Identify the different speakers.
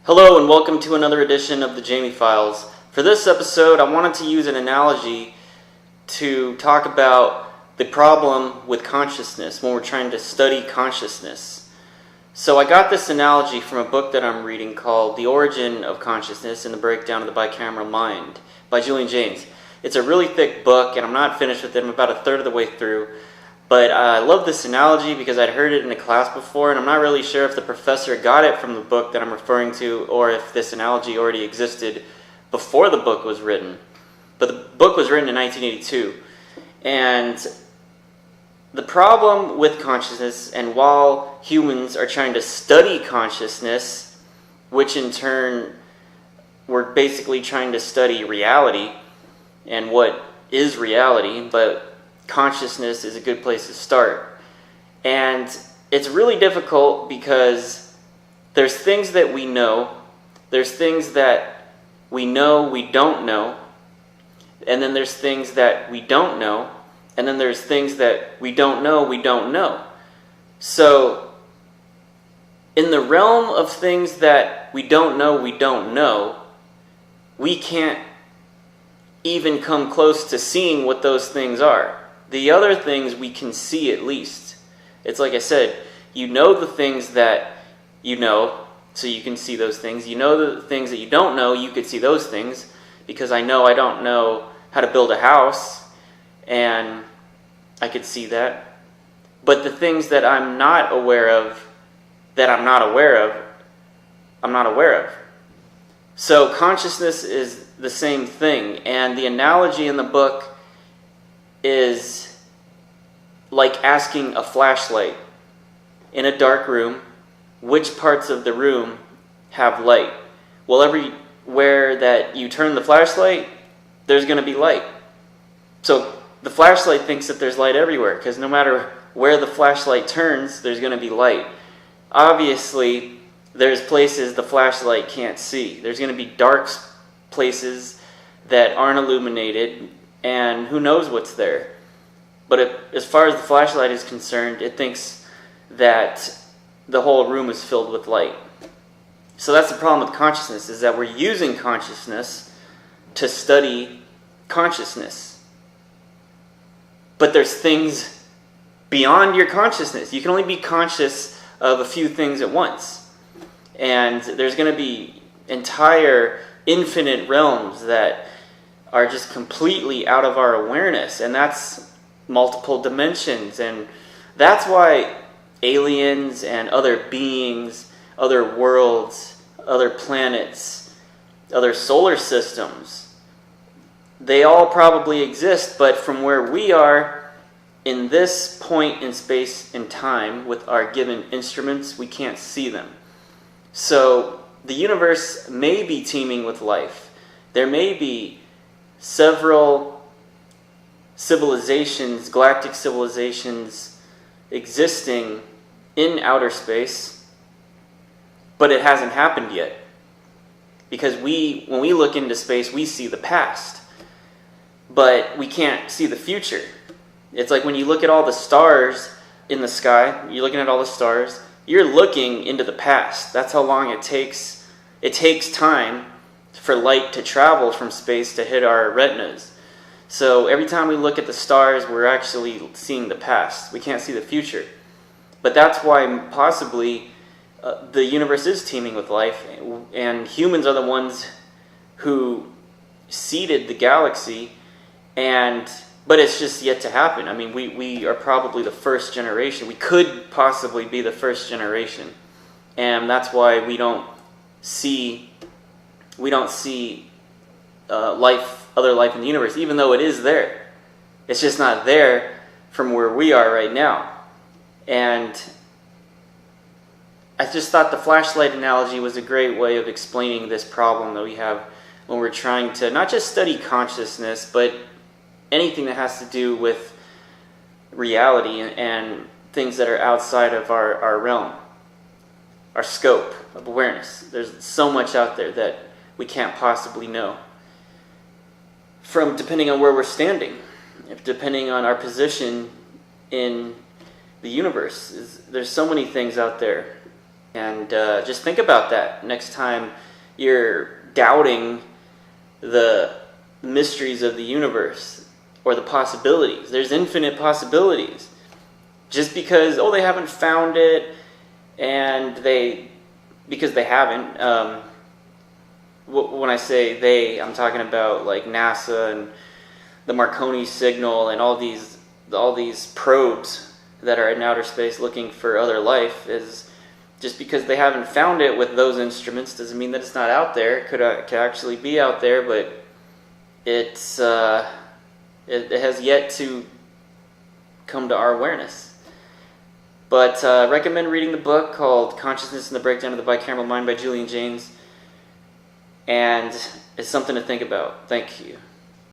Speaker 1: Hello and welcome to another edition of the Jamie Files. For this episode, I wanted to use an analogy to talk about the problem with consciousness when we're trying to study consciousness. So I got this analogy from a book that I'm reading called The Origin of Consciousness and the Breakdown of the Bicameral Mind by Julian Jaynes. It's a really thick book and I'm not finished with it. I'm about a third of the way through. But I love this analogy because I'd heard it in a class before, and I'm not really sure if the professor got it from the book that I'm referring to or if this analogy already existed before the book was written. But the book was written in 1982. And the problem with consciousness, and while humans are trying to study consciousness, which in turn we're basically trying to study reality and what is reality, but consciousness is a good place to start. And it's really difficult because there's things that we know, there's things that we know we don't know, and then there's things that we don't know, and then there's things that we don't know we don't know. So in the realm of things that we don't know, we can't even come close to seeing what those things are. The other things we can see at least. It's like I said, you know the things that you know, so you can see those things. You know the things that you don't know, you could see those things, because I know I don't know how to build a house, and I could see that. But the things that I'm not aware of, I'm not aware of. So consciousness is the same thing, and the analogy in the book is like asking a flashlight in a dark room, which parts of the room have light? Well, everywhere that you turn the flashlight, there's going to be light. So the flashlight thinks that there's light everywhere, because no matter where the flashlight turns, there's going to be light. Obviously, there's places the flashlight can't see. There's going to be dark places that aren't illuminated, and who knows what's there. But as far as the flashlight is concerned, it thinks that the whole room is filled with light. So that's the problem with consciousness, is that we're using consciousness to study consciousness. But there's things beyond your consciousness. You can only be conscious of a few things at once. And there's going to be entire infinite realms that are just completely out of our awareness, and that's multiple dimensions. And that's why aliens and other beings, other worlds, other planets, other solar systems, they all probably exist, but from where we are in this point in space and time with our given instruments, we can't see them. So the universe may be teeming with life. There may be several civilizations, galactic civilizations, existing in outer space, but it hasn't happened yet. Because when we look into space, we see the past, but we can't see the future. It's like when you look at all the stars in the sky, you're looking at all the stars, you're looking into the past. That's how long it takes. It takes time for light to travel from space to hit our retinas. So every time we look at the stars, we're actually seeing the past. We can't see the future. But that's why possibly the universe is teeming with life, and humans are the ones who seeded the galaxy, but it's just yet to happen. I mean, we are probably the first generation. We could possibly be the first generation. And that's why we don't see other life in the universe, even though it is there. It's just not there from where we are right now. And I just thought the flashlight analogy was a great way of explaining this problem that we have when we're trying to not just study consciousness, but anything that has to do with reality and things that are outside of our realm, our scope of awareness. There's so much out there that we can't possibly know, depending on where we're standing, depending on our position in the universe. There's so many things out there. And just think about that next time you're doubting the mysteries of the universe or the possibilities. There's infinite possibilities. Just because, they haven't found it, and because they haven't, when I say they, I'm talking about like NASA and the Marconi signal and all these probes that are in outer space looking for other life. Is just because they haven't found it with those instruments doesn't mean that it's not out there. It could actually be out there, but it has yet to come to our awareness. But I recommend reading the book called Consciousness and the Breakdown of the Bicameral Mind by Julian Jaynes. And it's something to think about. Thank you.